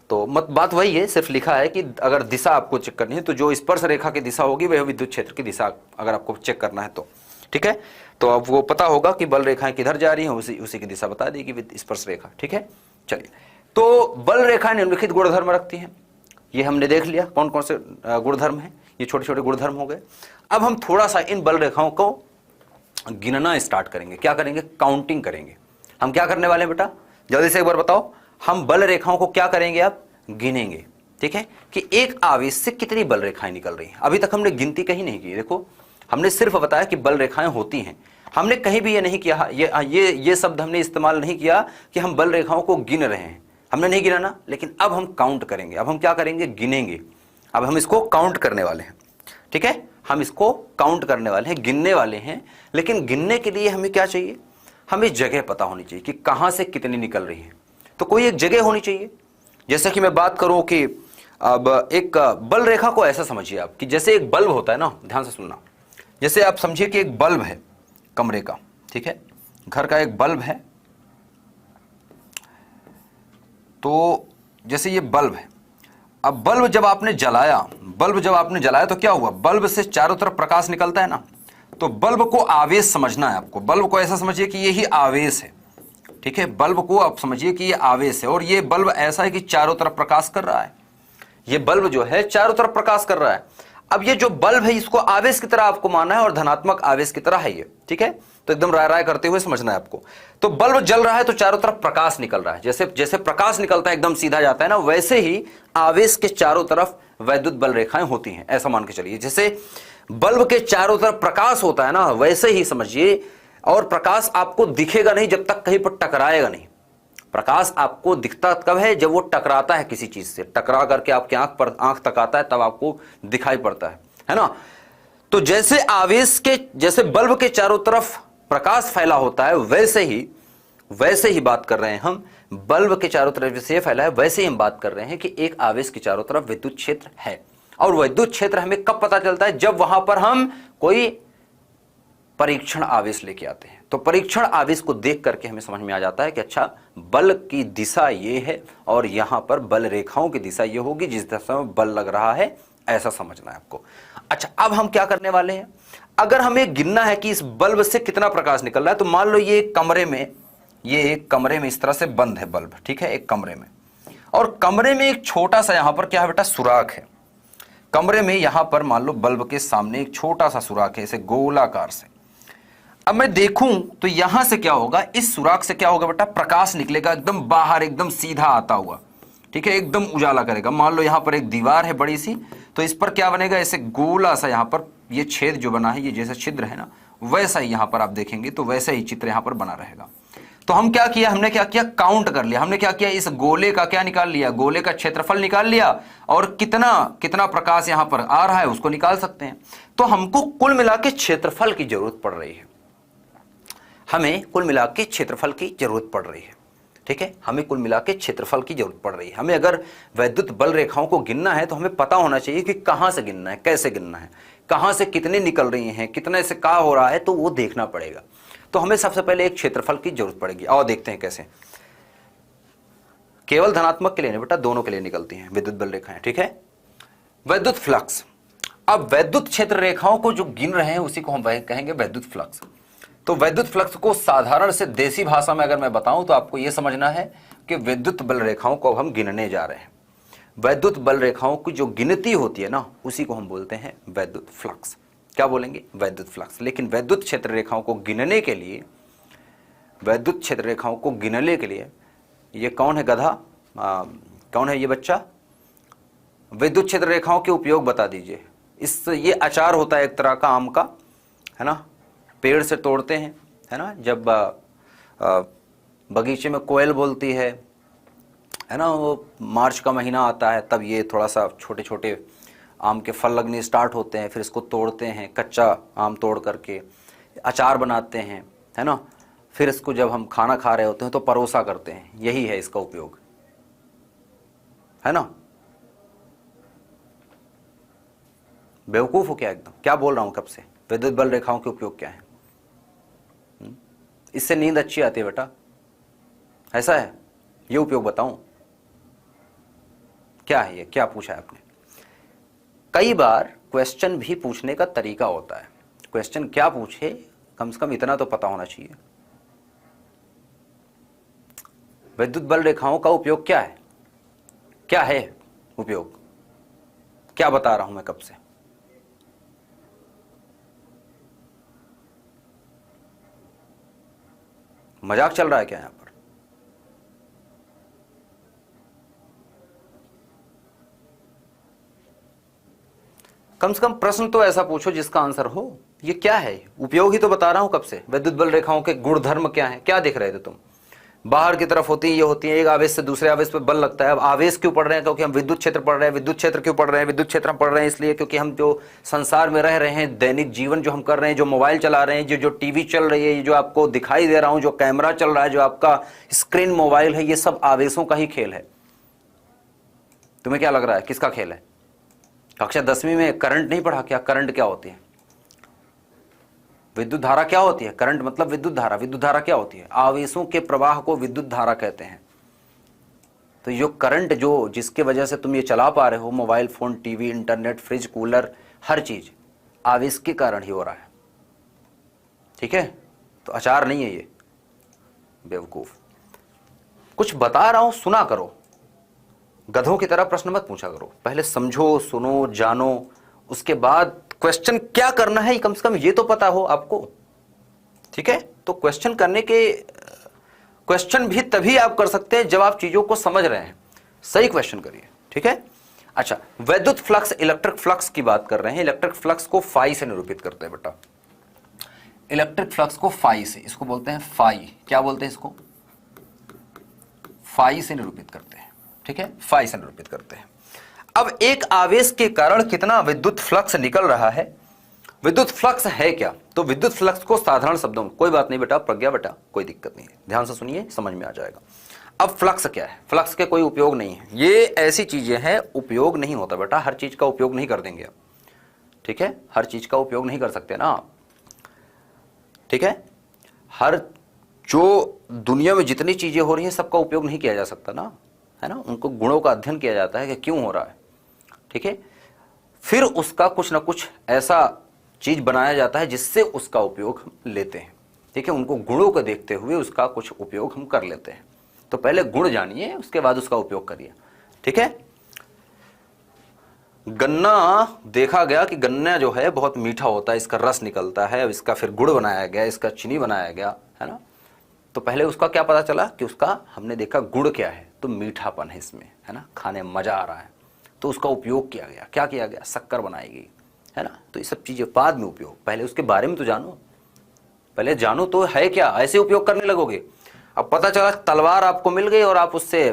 तो बात वही है, सिर्फ लिखा है कि अगर दिशा आपको चेक करनी है तो जो स्पर्श रेखा की दिशा होगी वह विद्युत क्षेत्र की दिशा अगर आपको चेक करना है तो। ठीक है, तो अब वो पता होगा कि बल रेखाएं किधर जा रही हैं, उसी की दिशा बता देगी स्पर्श रेखा। ठीक है, चलिए। तो बल रेखाएं निम्नलिखित गुणधर्म रखती हैं। ये हमने देख लिया कौन कौन से गुणधर्म हैं, ये छोटे छोटे गुणधर्म हो गए। अब हम थोड़ा सा इन बल रेखाओं को गिनना स्टार्ट करेंगे। क्या करेंगे? काउंटिंग करेंगे। हम क्या करने वाले हैं बेटा, जल्दी से एक बार बताओ। हम बल रेखाओं को क्या करेंगे? अब गिनेंगे। ठीक है, कि एक आवेश से कितनी बल रेखाएं निकल रही हैं। अभी तक हमने गिनती कहीं नहीं की। देखो, हमने सिर्फ बताया कि बल रेखाएं होती हैं। हमने कहीं भी ये नहीं किया, ये शब्द हमने इस्तेमाल नहीं किया कि हम बल रेखाओं को गिन रहे हैं। हमने नहीं गिना ना, लेकिन अब हम काउंट करेंगे। अब हम क्या करेंगे? गिनेंगे। अब हम इसको काउंट करने वाले हैं। ठीक है, हम इसको काउंट करने वाले हैं, गिनने वाले हैं। लेकिन गिनने के लिए हमें क्या चाहिए? हमें जगह पता होनी चाहिए कि कहां से कितनी निकल रही है। तो कोई एक जगह होनी चाहिए। जैसे कि मैं बात करूं कि अब एक बल रेखा को ऐसा समझिए आप कि जैसे एक बल्ब होता है ना, ध्यान से सुनना। जैसे आप समझिए कि एक बल्ब है कमरे का, ठीक है, घर का एक बल्ब है। तो जैसे ये बल्ब है, अब बल्ब जब आपने जलाया तो क्या हुआ? बल्ब से चारों तरफ प्रकाश निकलता है ना। तो बल्ब को आवेश समझना है आपको। बल्ब को ऐसा समझिए कि यही आवेश है। ठीक है, बल्ब को आप समझिए कि ये आवेश है और ये बल्ब ऐसा है कि चारों तरफ प्रकाश कर रहा है। ये बल्ब जो है चारों तरफ प्रकाश कर रहा है। अब ये जो बल्ब है इसको आवेश की तरह आपको मानना है और धनात्मक आवेश की तरह है ये। ठीक है, तो एकदम राय राय करते हुए समझना है आपको। तो बल्ब जल रहा है तो चारों तरफ प्रकाश निकल रहा है। जैसे जैसे प्रकाश निकलता है एकदम सीधा जाता है ना, वैसे ही आवेश के चारों तरफ वैद्युत बल रेखाएं होती हैं। ऐसा मान के चलिए जैसे बल्ब के चारों तरफ प्रकाश होता है ना, वैसे ही समझिए। और प्रकाश आपको दिखेगा नहीं जब तक कहीं पर टकराएगा नहीं। प्रकाश आपको दिखता कब है? जब वो टकराता है किसी चीज से, टकरा करके आपकी आंख तक आता है, तब आपको दिखाई पड़ता है ना। तो जैसे जैसे बल्ब के चारों तरफ प्रकाश फैला होता है, वैसे ही बात कर रहे हैं हम। बल्ब के चारों तरफ जैसे फैला है वैसे ही हम बात कर रहे हैं कि एक आवेश के चारों तरफ विद्युत क्षेत्र है। और विद्युत क्षेत्र हमें कब पता चलता है? जब वहां पर हम कोई परीक्षण आवेश लेके आते हैं। तो परीक्षण आवेश को देख करके हमें समझ में आ जाता है कि अच्छा बल की दिशा ये है और यहां पर बल रेखाओं की दिशा ये होगी जिस दिशा में बल लग रहा है, ऐसा समझना है आपको। अच्छा, अब हम क्या करने वाले हैं, अगर हमें गिनना है कि इस बल्ब से कितना प्रकाश निकल रहा है, तो मान लो ये एक कमरे में इस तरह से बंद है बल्ब, ठीक है, एक कमरे में, और कमरे में एक छोटा सा यहां पर क्या है बेटा, सुराख है। कमरे में यहां पर मान लो बल्ब के सामने एक छोटा सा सुराख है, इसे गोलाकार से। अब मैं देखूं तो यहां से क्या होगा, इस सुराख से क्या होगा बेटा, प्रकाश निकलेगा एकदम बाहर, एकदम सीधा आता हुआ, ठीक है, एकदम उजाला करेगा। मान लो यहां पर एक दीवार है बड़ी सी, तो इस पर क्या बनेगा, ऐसे गोला सा यहां पर ये छेद जो बना है, ये जैसे छिद्र है ना, वैसा ही यहां पर आप देखेंगे तो वैसा ही चित्र यहां पर बना रहेगा। तो हम क्या किया, हमने क्या किया, काउंट कर लिया। हमने क्या किया, इस गोले का क्या निकाल लिया, गोले का क्षेत्रफल निकाल लिया, और कितना कितना प्रकाश यहां पर आ रहा है उसको निकाल सकते हैं। तो हमको कुल मिला के क्षेत्रफल की जरूरत पड़ रही है, हमें कुल मिला के क्षेत्रफल की जरूरत पड़ रही है, ठीक है, हमें कुल मिला के क्षेत्रफल की जरूरत पड़ रही है। हमें अगर वैद्युत बल रेखाओं को गिनना है तो हमें पता होना चाहिए कि कहां से गिनना है, कैसे गिनना है, कहां से कितने निकल रही हैं, कितने से क्या हो रहा है, तो वो देखना पड़ेगा। तो हमें सबसे पहले एक क्षेत्रफल की जरूरत पड़ेगी, और देखते हैं कैसे। केवल धनात्मक के लिए नहीं बेटा, दोनों के लिए निकलती हैं विद्युत बल रेखाएं, ठीक है। वैद्युत फ्लक्स, अब वैद्युत क्षेत्र रेखाओं को जो गिन रहे हैं उसी को हम कहेंगे वैद्युत फ्लक्स। तो वैद्युत फ्लक्स को साधारण से देसी भाषा में अगर मैं बताऊं तो आपको यह समझना है कि विद्युत बल रेखाओं को अब हम गिनने जा रहे हैं। वैद्युत बल रेखाओं की जो गिनती होती है ना, उसी को हम बोलते हैं वैद्युत फ्लक्स। क्या बोलेंगे, वैद्युत फ्लक्स। लेकिन वैद्युत क्षेत्र रेखाओं को गिनने के लिए, वैद्युत क्षेत्र रेखाओं को गिनने के लिए, ये कौन है गधा, कौन है ये बच्चा, विद्युत क्षेत्र रेखाओं के उपयोग बता दीजिए। ये अचार होता है एक तरह का आम का, है ना, पेड़ से तोड़ते हैं, है ना, जब बगीचे में कोयल बोलती है ना, वो मार्च का महीना आता है, तब ये थोड़ा सा छोटे छोटे आम के फल लगने स्टार्ट होते हैं, फिर इसको तोड़ते हैं, कच्चा आम तोड़ करके अचार बनाते हैं, है ना, फिर इसको जब हम खाना खा रहे होते हैं तो परोसा करते हैं, यही है इसका उपयोग, है ना। बेवकूफ हो क्या एकदम, क्या बोल रहा हूं कब से, विद्युत बल रेखाओं के उपयोग क्या है, इससे नींद अच्छी आती है बेटा, ऐसा है, ये उपयोग बताऊं क्या है, ये क्या पूछा है आपने। कई बार क्वेश्चन भी पूछने का तरीका होता है, क्वेश्चन क्या पूछे कम से कम इतना तो पता होना चाहिए। विद्युत बल रेखाओं का उपयोग क्या है, क्या है उपयोग, क्या बता रहा हूं मैं कब से। मजाक चल रहा है क्या यहां पर? कम से कम प्रश्न तो ऐसा पूछो जिसका आंसर हो। ये क्या है, उपयोग ही तो बता रहा हूं कब से। विद्युत बल रेखाओं के गुणधर्म क्या है, क्या देख रहे थे तुम, बाहर की तरफ होती है, ये होती है, एक आवेश से दूसरे आवेश पे बल लगता है। अब आवेश क्यों पढ़ रहे हैं, क्योंकि हम विद्युत क्षेत्र पढ़ रहे हैं। विद्युत क्षेत्र क्यों पढ़ रहे हैं, विद्युत क्षेत्र हम पढ़ रहे हैं इसलिए क्योंकि हम जो संसार में रह रहे हैं, दैनिक जीवन जो हम कर रहे हैं, जो मोबाइल चला रहे हैं, जो टीवी चल रही है, जो आपको दिखाई दे रहा हूं, जो कैमरा चल रहा है, जो आपका स्क्रीन मोबाइल है, ये सब आवेशों का ही खेल है। तुम्हें क्या लग रहा है किसका खेल है? कक्षा 10वीं में करंट नहीं पढ़ा क्या? करंट क्या होती है, विद्युत धारा क्या होती है? करंट मतलब विद्युत धारा। विद्युत धारा क्या होती है? आवेशों के प्रवाह को विद्युत धारा कहते हैं। तो जो करंट जो जिसके वजह से तुम ये चला पा रहे हो, mobile phone, TV, internet, fridge, cooler, हर चीज आवेश के कारण ही हो रहा है, ठीक है। तो अचार नहीं है ये, बेवकूफ। कुछ बता रहा हूं सुना करो, गधों की तरह प्रश्न मत पूछा करो। पहले समझो, सुनो, जानो, उसके बाद क्वेश्चन क्या करना है कम से कम ये तो पता हो आपको, ठीक है। तो क्वेश्चन भी तभी आप कर सकते हैं जब आप चीजों को समझ रहे हैं। सही क्वेश्चन करिए, ठीक है। अच्छा, वैद्युत फ्लक्स, इलेक्ट्रिक फ्लक्स की बात कर रहे हैं। इलेक्ट्रिक फ्लक्स को फाई से निरूपित करते हैं बेटा। इलेक्ट्रिक फ्लक्स को फाई से, इसको बोलते हैं फाई। क्या बोलते हैं इसको? फाई से निरूपित करते हैं, ठीक है, फाई से निरूपित करते हैं। अब एक आवेश के कारण कितना विद्युत फ्लक्स निकल रहा है, विद्युत फ्लक्स है क्या? तो विद्युत फ्लक्स को साधारण शब्दों में, कोई बात नहीं बेटा, प्रज्ञा बेटा, कोई दिक्कत नहीं है, ध्यान से सुनिए, समझ में आ जाएगा। अब फ्लक्स क्या है? फ्लक्स के कोई उपयोग नहीं है, ये ऐसी चीजें हैं, उपयोग नहीं होता बेटा, हर चीज का उपयोग नहीं कर देंगे आप, ठीक है, हर चीज का उपयोग नहीं कर सकते ना आप, ठीक है, हर जो दुनिया में जितनी चीजें हो रही हैं सबका उपयोग नहीं किया जा सकता ना, है ना, उनको गुणों का अध्ययन किया जाता है कि क्यों हो रहा है, ठीक है, फिर उसका कुछ ना कुछ ऐसा चीज बनाया जाता है जिससे उसका उपयोग हम लेते हैं, ठीक है, उनको गुणों को देखते हुए उसका कुछ उपयोग हम कर लेते हैं। तो पहले गुण जानिए, उसके बाद उसका उपयोग करिए, ठीक है। गन्ना देखा गया कि गन्ना जो है बहुत मीठा होता है, इसका रस निकलता है, इसका फिर गुड़ बनाया गया, इसका चीनी बनाया गया, है ना। तो पहले उसका क्या पता चला कि उसका, हमने देखा गुड़ क्या है, तो मीठापन है इसमें, है ना, खाने में मजा आ रहा है, तो उसका उपयोग किया गया, क्या किया गया, शक्कर बनाई गई, है ना। तो ये सब चीजें बाद में उपयोग, पहले उसके बारे में तो जानो, पहले जानो तो है क्या, ऐसे उपयोग करने लगोगे। अब पता चला तलवार आपको मिल गई और आप उससे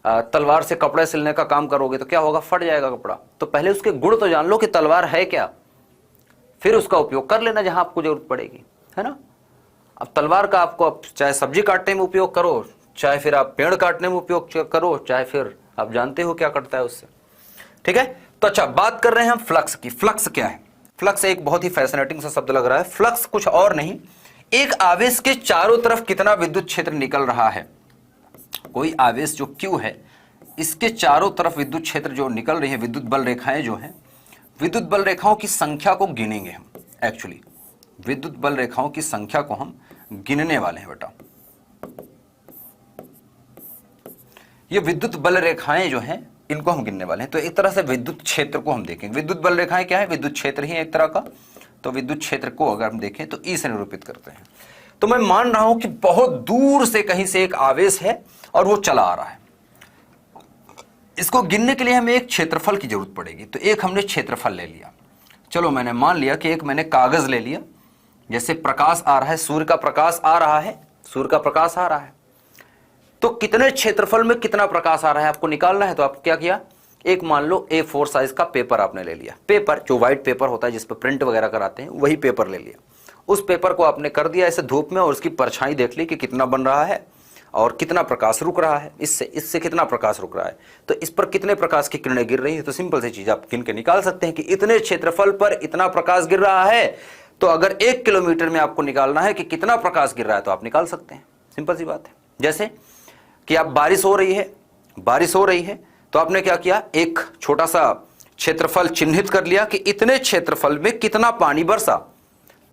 तलवार से कपड़े सिलने का काम करोगे तो क्या होगा, फट जाएगा कपड़ा। तो पहले उसके गुण तो जान लो कि तलवार है क्या, फिर उसका उपयोग कर लेना जहां आपको जरूरत पड़ेगी, है ना। अब तलवार का आपको चाहे सब्जी काटने में उपयोग करो, चाहे फिर आप पेड़ काटने में उपयोग करो, चाहे फिर आप जानते हो क्या करता है उससे, ठीक है। तो अच्छा, बात कर रहे हैं हम फ्लक्स की। फ्लक्स क्या है? फ्लक्स एक बहुत ही फैसिनेटिंग सा शब्द लग रहा है। फ्लक्स कुछ और नहीं, एक आवेश के चारों तरफ कितना विद्युत क्षेत्र निकल रहा है। कोई आवेश जो Q है, इसके चारों तरफ विद्युत क्षेत्र जो निकल रही है, विद्युत बल रेखाएं जो हैं, विद्युत बल रेखाओं की संख्या को गिनेंगे हम। एक्चुअली विद्युत बल रेखाओं की संख्या को हम गिनने वाले हैं बेटा। ये विद्युत बल रेखाएं जो हैं, इनको हम गिनने वाले हैं। तो एक तरह से विद्युत क्षेत्र को हम देखेंगे। विद्युत बल रेखाएं क्या है? विद्युत क्षेत्र ही एक तरह का। तो विद्युत क्षेत्र को अगर हम देखें तो ई से निरूपित करते हैं। तो मैं मान रहा हूं कि बहुत दूर से कहीं से एक आवेश है और वो चला आ रहा है। इसको गिनने के लिए हमें एक क्षेत्रफल की जरूरत पड़ेगी। तो एक हमने क्षेत्रफल ले लिया। चलो, मैंने मान लिया कि एक मैंने कागज ले लिया। जैसे प्रकाश आ रहा है, सूर्य का प्रकाश आ रहा है, सूर्य का प्रकाश आ रहा है, तो कितने क्षेत्रफल में कितना प्रकाश आ रहा है आपको निकालना है। तो आप क्या किया, एक मान लो A4 साइज का पेपर आपने ले लिया। पेपर जो व्हाइट पेपर होता है जिस पर प्रिंट वगैरह कराते हैं, वही पेपर ले लिया। उस पेपर को आपने कर दिया ऐसे धूप में और उसकी परछाई देख ली कि कितना बन रहा है और कितना प्रकाश रुक रहा है, इससे कितना प्रकाश रुक रहा है, तो इस पर कितने प्रकाश की किरणें गिर रही है। तो सिंपल सी चीज आप गिन के निकाल सकते हैं कि इतने क्षेत्रफल पर इतना प्रकाश गिर रहा है। तो अगर 1 किलोमीटर में आपको निकालना है कि कितना प्रकाश गिर रहा है, तो आप निकाल सकते हैं। सिंपल सी बात है। जैसे कि आप बारिश हो रही है, तो आपने क्या किया, एक छोटा सा क्षेत्रफल चिन्हित कर लिया कि इतने क्षेत्रफल में कितना पानी बरसा।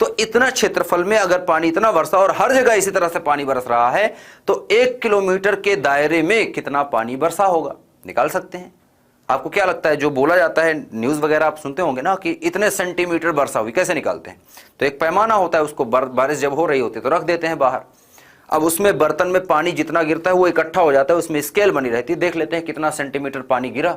तो इतना क्षेत्रफल में अगर पानी इतना बरसा और हर जगह इसी तरह से पानी बरस रहा है, तो 1 किलोमीटर के दायरे में कितना पानी बरसा होगा, निकाल सकते हैं। आपको क्या लगता है, जो बोला जाता है न्यूज वगैरह आप सुनते होंगे ना कि इतने सेंटीमीटर वर्षा हुई, कैसे निकालते हैं? तो एक पैमाना होता है, उसको बारिश जब हो रही होती है तो रख देते हैं बाहर। अब उसमें बर्तन में पानी जितना गिरता है वो इकट्ठा हो जाता है, उसमें स्केल बनी रहती है, देख लेते हैं कितना सेंटीमीटर पानी गिरा।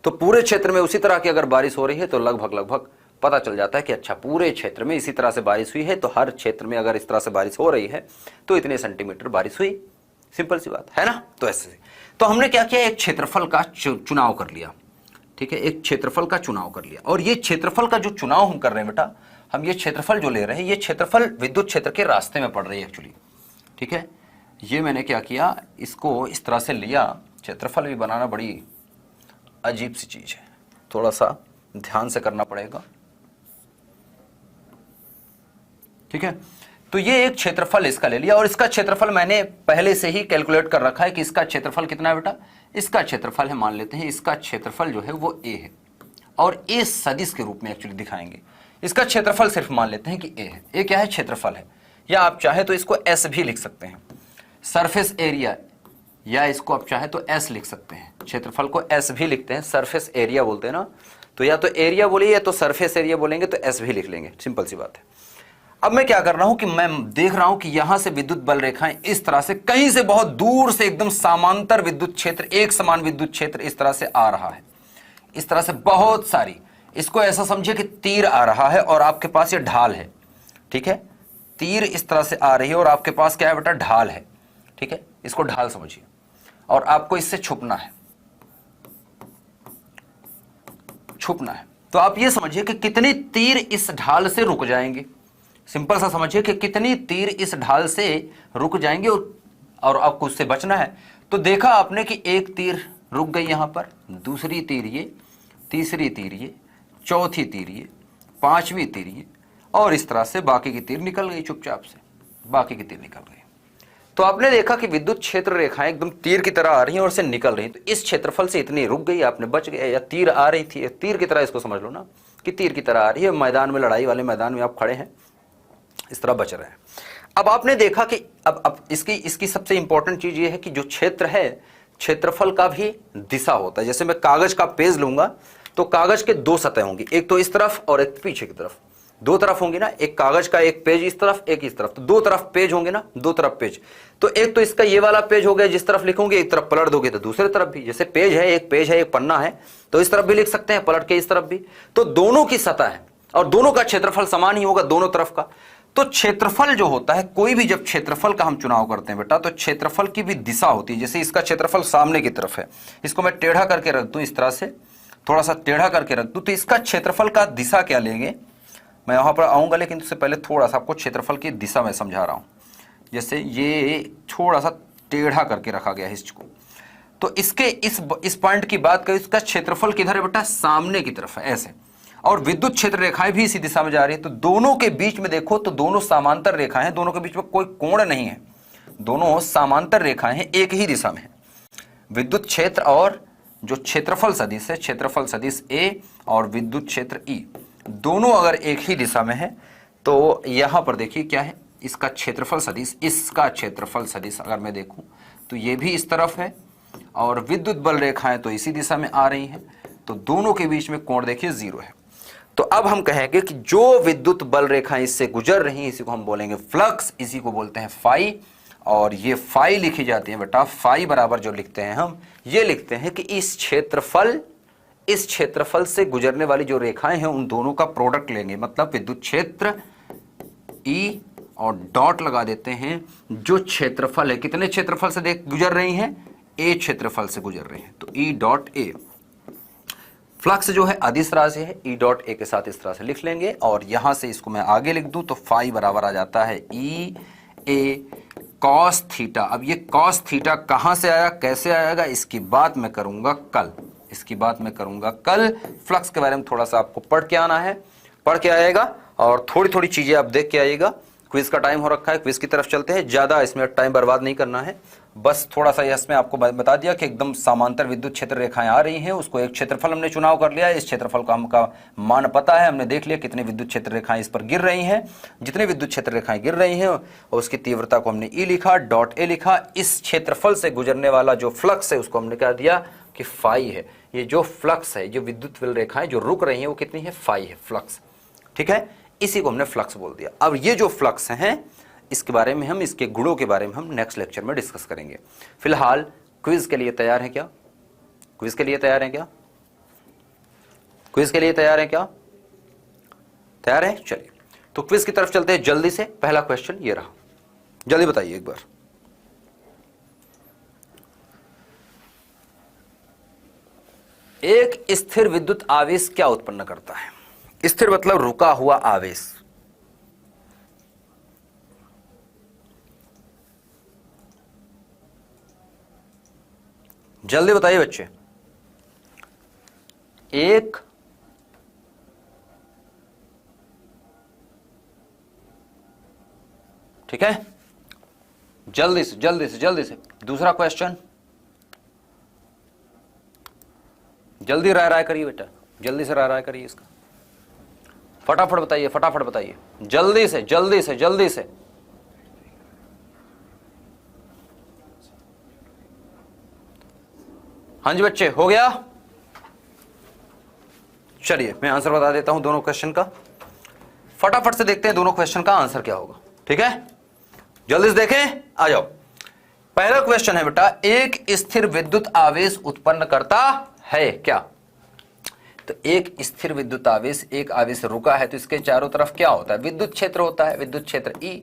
तो पूरे क्षेत्र में उसी तरह की अगर बारिश हो रही है तो लगभग पता चल जाता है कि अच्छा, पूरे क्षेत्र में इसी तरह से बारिश हुई है, तो हर क्षेत्र में अगर इस तरह से बारिश हो रही है तो इतने सेंटीमीटर बारिश हुई। सिंपल सी बात है ना। तो ऐसे तो हमने क्या किया, एक क्षेत्रफल का चुनाव कर लिया, ठीक है, एक क्षेत्रफल का चुनाव कर लिया। और ये क्षेत्रफल का जो चुनाव हम कर रहे हैं बेटा, हम ये क्षेत्रफल जो ले रहे हैं, ये क्षेत्रफल विद्युत क्षेत्र के रास्ते में पड़ रही है एक्चुअली, ठीक है। ये मैंने क्या किया, इसको इस तरह से लिया। क्षेत्रफल भी बनाना बड़ी अजीब सी चीज है, थोड़ा सा ध्यान से करना पड़ेगा, ठीक है। तो ये एक क्षेत्रफल इसका ले लिया और इसका क्षेत्रफल मैंने पहले से ही कैलकुलेट कर रखा है कि इसका क्षेत्रफल कितना है बेटा। इसका क्षेत्रफल है, मान लेते हैं इसका क्षेत्रफल जो है वो A है और A सदिश के रूप में एक्चुअली दिखाएंगे। इसका क्षेत्रफल सिर्फ मान लेते हैं कि A है। A क्या है, क्षेत्रफल है, या आप चाहे तो इसको S भी लिख सकते हैं, सरफेस एरिया, या इसको आप चाहे तो S लिख सकते हैं। क्षेत्रफल को S भी लिखते हैं, सरफेस एरिया बोलते हैं ना, तो या तो एरिया बोलिए या तो सरफेस एरिया बोलेंगे, तो S भी लिख लेंगे, सिंपल सी बात है। अब मैं क्या कर रहा हूं कि मैं देख रहा हूं कि यहां से विद्युत बल रेखाएं इस तरह से कहीं से बहुत दूर से एकदम समांतर विद्युत क्षेत्र, एक समान विद्युत क्षेत्र इस तरह से आ रहा है, इस तरह से बहुत सारी। इसको ऐसा समझिए कि तीर आ रहा है और आपके पास ये ढाल है, ठीक है। तीर इस तरह से आ रही है और आपके पास क्या है बेटा, ढाल है, ठीक है। इसको ढाल समझिए और आपको इससे छुपना है। तो आप ये समझिए कि कितने तीर इस ढाल से रुक जाएंगे। सिंपल सा समझिए कि कितनी तीर इस ढाल से रुक जाएंगे और आपको उससे बचना है। तो देखा आपने कि एक तीर रुक गई यहां पर, दूसरी तीर ये, तीसरी तीर ये, चौथी तीर ये, पांचवी तीर ये, और इस तरह से बाकी की तीर निकल गई, चुपचाप से बाकी की तीर निकल गई। तो आपने देखा कि विद्युत क्षेत्र रेखाएं एकदम तीर की तरह आ रही हैं और से निकल रही हैं। तो इस क्षेत्रफल से इतनी रुक गई, आपने बच गए। या तीर आ रही थी, तीर की तरह इसको समझ लो ना कि तीर की तरह आ रही है, मैदान में, लड़ाई वाले मैदान में आप खड़े हैं, इस तरह बच रहे हैं। अब आपने देखा कि अब इसकी सबसे इंपॉर्टेंट चीज ये है कि जो क्षेत्र है, क्षेत्रफल का भी दिशा होता है। जैसे मैं कागज का पेज लूंगा तो कागज के दो सतह होंगी, एक तो इस तरफ और एक पीछे की तरफ, दो तरफ होंगी ना, एक कागज का एक पेज इस तरफ एक इस तरफ, तो दो तरफ पेज होंगे ना, दो तरफ पेज। तो एक तो इसका ये वाला पेज हो गया, जिस तरफ लिखोगे एक तरफ पलट दोगे तो दूसरी तरफ भी, जैसे पेज है एक पन्ना है तो इस तरफ भी लिख सकते हैं, पलट के इस तरफ भी। तो दोनों की सतह है और दोनों का क्षेत्रफल समान ही होगा दोनों तरफ का। तो क्षेत्रफल जो होता है, कोई भी जब क्षेत्रफल का हम चुनाव करते हैं बेटा, तो क्षेत्रफल की भी दिशा होती है। जैसे इसका क्षेत्रफल सामने की तरफ है, इसको मैं टेढ़ा करके रख दूं, इस तरह से थोड़ा सा टेढ़ा करके रख दूं, तो इसका क्षेत्रफल का दिशा क्या लेंगे, मैं वहां पर आऊंगा, लेकिन उससे पहले थोड़ा सा आपको क्षेत्रफल की दिशा में समझा रहा हूं। जैसे ये थोड़ा सा टेढ़ा करके रखा गया है इसको, तो इसके इस पॉइंट की बात करें, इसका क्षेत्रफल किधर है बेटा, सामने की तरफ है, ऐसे। और विद्युत क्षेत्र रेखाएं भी इसी दिशा में जा रही है। तो दोनों के बीच में देखो तो दोनों समांतर रेखाएं हैं, दोनों के बीच में कोई कोण नहीं है, दोनों समांतर रेखाएं हैं, एक ही दिशा में है। विद्युत क्षेत्र और जो क्षेत्रफल सदिश है, क्षेत्रफल सदिश ए और विद्युत क्षेत्र ई, दोनों अगर एक ही दिशा में है तो यहां पर देखिए क्या है, इसका क्षेत्रफल सदिश, इसका क्षेत्रफल सदिश अगर मैं देखूं तो ये भी इस तरफ है और विद्युत बल रेखाएं तो इसी दिशा में आ रही हैं, तो दोनों के बीच में कोण देखिए 0 है। तो अब हम कहेंगे कि जो विद्युत बल रेखाएं इससे गुजर रही हैं, इसी को हम बोलेंगे फ्लक्स, इसी को बोलते हैं फाई। और ये फाई लिखी जाती है बेटा, फाई बराबर जो लिखते हैं हम, ये लिखते हैं कि इस क्षेत्रफल से गुजरने वाली जो रेखाएं हैं उन दोनों का प्रोडक्ट लेंगे, मतलब विद्युत क्षेत्र ई और डॉट लगा देते हैं, जो क्षेत्रफल है, कितने क्षेत्रफल से गुजर रही हैं, ए क्षेत्रफल से गुजर रही हैं, तो ई डॉट ए। फ्लक्स जो है अदिश राशि है, ई डॉट ए के साथ इस तरह से लिख लेंगे, और यहां से इसको मैं आगे लिख दूं तो फाई बराबर आ जाता है ई ए कॉस थीटा। अब ये कॉस थीटा कहां से आया, कैसे आएगा, इसकी बात मैं करूंगा कल, फ्लक्स के बारे में थोड़ा सा आपको पढ़ के आना है, पढ़ के आएगा और थोड़ी थोड़ी चीजें आप देख के आइएगा। क्विज का टाइम हो रखा है, क्विज की तरफ चलते हैं, ज्यादा इसमें टाइम बर्बाद नहीं करना है, बस थोड़ा सा इसमें आपको बता दिया कि एकदम समांतर विद्युत क्षेत्र रेखाएं आ रही हैं, उसको एक क्षेत्रफल हमने चुनाव कर लिया है, इस क्षेत्रफल का हमका मान पता है, हमने देख लिया कितने विद्युत क्षेत्र रेखाएं इस पर गिर रही हैं, जितने विद्युत क्षेत्र रेखाएं गिर रही हैं और उसकी तीव्रता को हमने ई लिखा, डॉट ए लिखा। इस क्षेत्रफल से गुजरने वाला जो फ्लक्स है उसको हमने कह दिया कि फाई है। ये जो फ्लक्स है, जो विद्युत बल रेखाएं जो रुक रही हैं वो कितनी है, फाई है, फ्लक्स, ठीक है, इसी को हमने फ्लक्स बोल दिया। अब ये जो फ्लक्स हैं इसके बारे में हम, इसके गुणों के बारे में हम नेक्स्ट लेक्चर में डिस्कस करेंगे। फिलहाल क्विज के लिए तैयार हैं क्या, क्विज के लिए तैयार हैं क्या, क्विज के लिए तैयार हैं क्या, तैयार हैं, चलिए तो क्विज की तरफ चलते हैं जल्दी से। पहला क्वेश्चन ये रहा, जल्दी बताइए एक बार। एक स्थिर विद्युत आवेश क्या उत्पन्न करता है, स्थिर मतलब रुका हुआ आवेश, जल्दी बताइए बच्चे। एक ठीक है, जल्दी से जल्दी से जल्दी से। दूसरा क्वेश्चन, जल्दी राय करिए बेटा, जल्दी से राय करिए इसका, फटाफट बताइए, फटाफट बताइए, जल्दी से जल्दी से जल्दी से। हाँ जी बच्चे, हो गया, चलिए मैं आंसर बता देता हूं दोनों क्वेश्चन का, फटाफट से देखते हैं दोनों क्वेश्चन का आंसर क्या होगा, ठीक है, जल्दी से देखें, आ जाओ। पहला क्वेश्चन है बेटा, एक स्थिर विद्युत आवेश उत्पन्न करता है क्या, तो एक स्थिर विद्युत आवेश, एक आवेश रुका है तो इसके चारों तरफ क्या होता है, विद्युत क्षेत्र होता है, विद्युत क्षेत्र ई,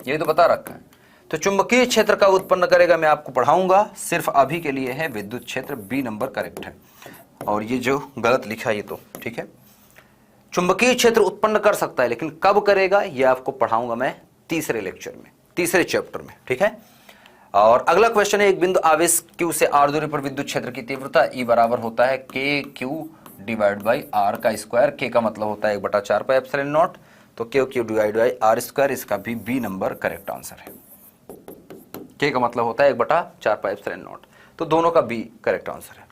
ये तो बता रखा है। तो चुंबकीय क्षेत्र का उत्पन्न करेगा, मैं आपको पढ़ाऊंगा, सिर्फ अभी के लिए है विद्युत क्षेत्र, बी नंबर करेक्ट है, और ये जो गलत लिखा ये तो ठीक है। चुंबकीय क्षेत्र उत्पन्न कर सकता है, लेकिन कब करेगा यह आपको पढ़ाऊंगा मैं तीसरे लेक्चर में, तीसरे चैप्टर में, ठीक है। और अगला क्वेश्चन है, एक बिंदु आवेश Q से r दूरी पर विद्युत क्षेत्र की तीव्रता E बराबर होता है KQ डिवाइड बाई R का स्क्वायर। K का मतलब होता है 1/4 पाई एप्सिलॉन नॉट, तो KQ divide by R square, इसका भी B नंबर करेक्ट आंसर है। K का मतलब होता है 1/4 पाई एप्सिलॉन नॉट, तो दोनों का B करेक्ट आंसर है।